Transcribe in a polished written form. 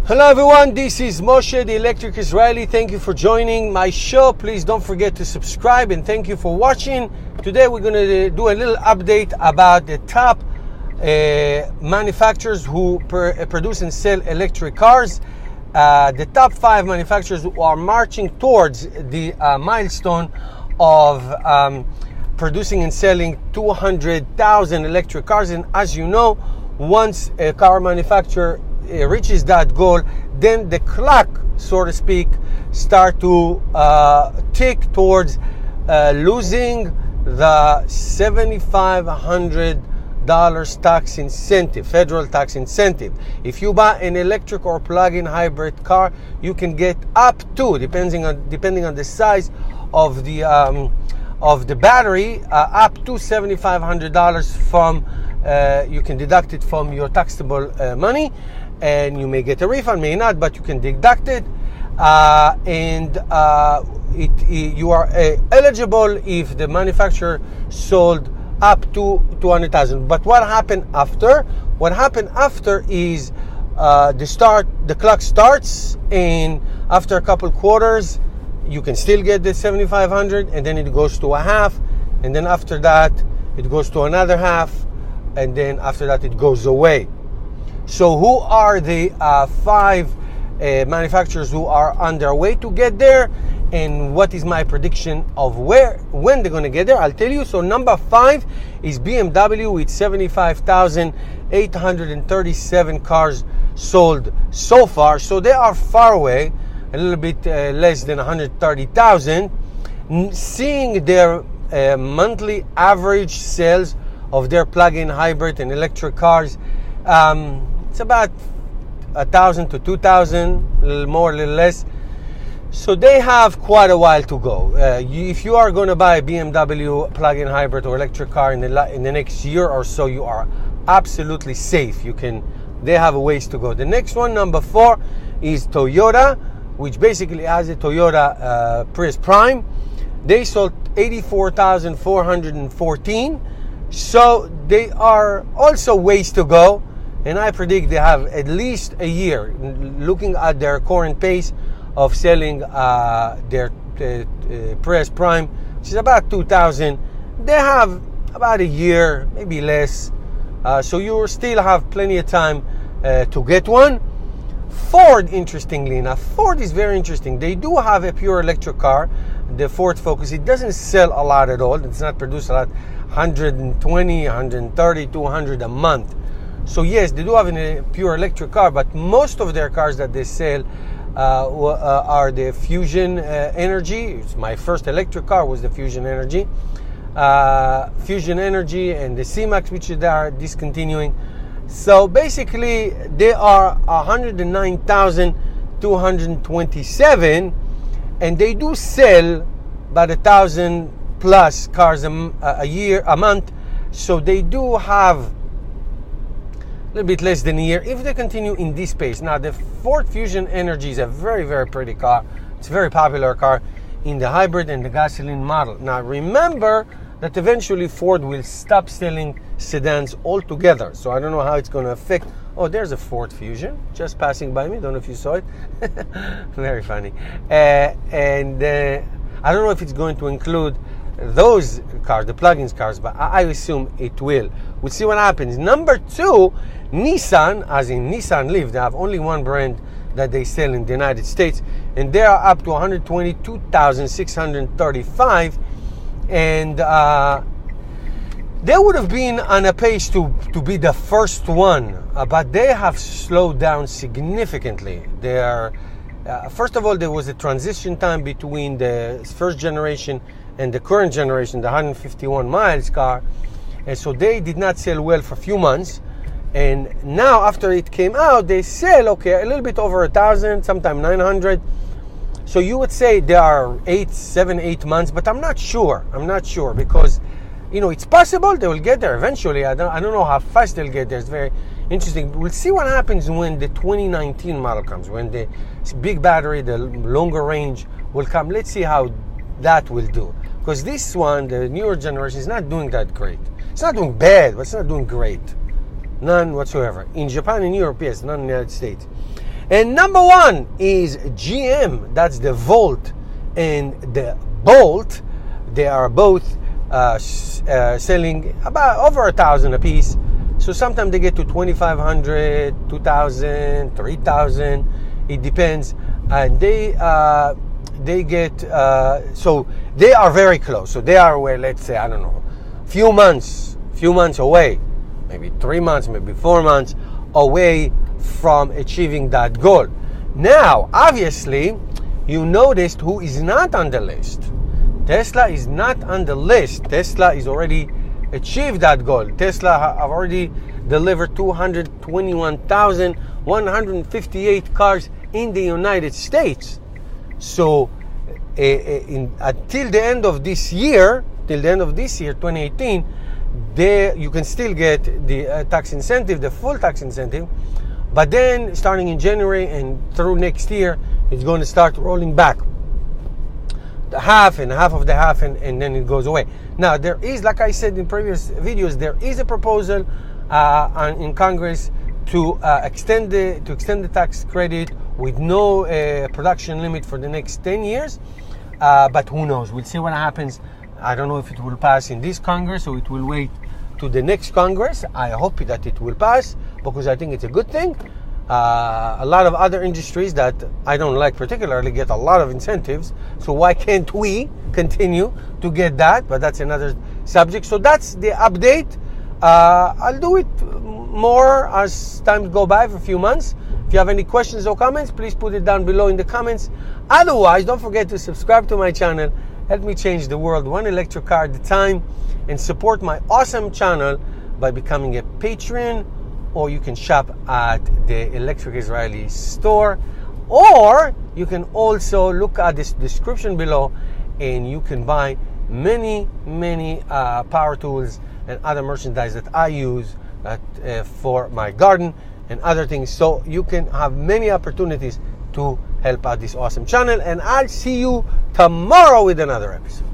Hello everyone, this is Moshe, the Electric Israeli. Thank you for joining my show. Please don't forget to subscribe and thank you for watching. Today we're going to do a little update about the top manufacturers who produce and sell electric cars. The top 5 manufacturers who are marching towards the milestone of producing and selling 200,000 electric cars. And as you know, once a car manufacturer reaches that goal, then the clock, so to speak, start to tick towards losing the $7,500 tax incentive, federal tax incentive. If you buy an electric or plug-in hybrid car, you can get up to, depending on the size of the battery, up to $7,500 from. You can deduct it from your taxable money, and you may get a refund, may not, but you can deduct it, you are eligible if the manufacturer sold up to 200,000. But what happened after? What happened after is the clock starts, and after a couple quarters, you can still get the 7,500, and then it goes to a half, and then after that, it goes to another half, and then after that, it goes away. So who are the 5 manufacturers who are on their way to get there, and what is my prediction of when they're going to get there? I'll tell you. So number 5 is BMW with 75,837 cars sold so far. So they are far away, a little bit less than 130,000. Seeing their monthly average sales of their plug-in hybrid and electric cars, it's about 1,000 to 2,000, a little more, a little less. So they have quite a while to go. If you are going to buy a BMW plug-in hybrid or electric car in the next year or so, you are absolutely safe. They have a ways to go. The next one, number 4, is Toyota, which basically has a Toyota Prius Prime. They sold 84,414. So they are also ways to go, and I predict they have at least a year, looking at their current pace of selling their Prius Prime, which is about 2,000. They have about a year, maybe less, so you still have plenty of time to get one. Ford, interestingly enough, Ford is very interesting. They do have a pure electric car, the Ford Focus. It doesn't sell a lot at all. It's not produced a lot, 120, 130, 200 a month. So yes, they do have a pure electric car, but most of their cars that they sell are the Fusion Energy. It's my first electric car was the Fusion Energy. Fusion Energy and the C-Max, which they are discontinuing. So basically, they are 109,227, and they do sell about 1,000 plus cars a month. So they do have a little bit less than a year if they continue in this pace. Now, the Ford Fusion Energy is a very, very pretty car. It's a very popular car in the hybrid and the gasoline model. Now, remember that eventually Ford will stop selling sedans altogether. So I don't know how it's going to affect. Oh, there's a Ford Fusion just passing by me. Don't know if you saw it. Very funny. I don't know if it's going to include those cars, the plug-in cars, but I assume it will. We'll see what happens. Number 2, Nissan, as in Nissan Leaf. They have only one brand that they sell in the United States, and they are up to 122,635. And they would have been on a pace to be the first one, but they have slowed down significantly. They are, first of all, there was a transition time between the first generation and the current generation, the 151 miles car, and so they did not sell well for a few months. And now, after it came out, they sell a little bit over 1,000, sometimes 900. So you would say they are 7, 8 months, but I'm not sure. Because, it's possible they will get there eventually. I don't know how fast they'll get there. It's very interesting. We'll see what happens when the 2019 model comes, when the big battery, the longer range will come. Let's see how that will do. Because this one, the newer generation, is not doing that great. It's not doing bad, but it's not doing great. None whatsoever. In Japan and Europe, yes, none in the United States. And number 1 is GM. That's the Volt and the Bolt. They are both selling about over 1,000 a piece. So sometimes they get to 2,500, 2,000, 3,000. It depends. And they get so they are very close. So they are, where, let's say, I don't know, few months away, maybe 3 months, maybe 4 months away from achieving that goal. Now, obviously, you noticed who is not on the list. Tesla is not on the list. Tesla is already achieved that goal. Tesla have already delivered 221,158 cars in the United States. So until the end of this year, 2018, you can still get the tax incentive, the full tax incentive. But then, starting in January and through next year, it's going to start rolling back. The half and half of the half, and then it goes away. Now, there is, like I said in previous videos, there is a proposal in Congress to extend the tax credit with no production limit for the next 10 years. But who knows? We'll see what happens. I don't know if it will pass in this Congress or it will wait to the next Congress. I hope that it will pass, because I think it's a good thing. A lot of other industries that I don't like particularly get a lot of incentives. So why can't we continue to get that? But that's another subject. So that's the update. I'll do it more as time go by for a few months. If you have any questions or comments, please put it down below in the comments. Otherwise, don't forget to subscribe to my channel. Help me change the world one electric car at a time, and support my awesome channel by becoming a Patreon, or you can shop at the Electric Israeli store, or you can also look at this description below and you can buy many power tools and other merchandise that I use for my garden and other things. So you can have many opportunities to help out this awesome channel, and I'll see you tomorrow with another episode.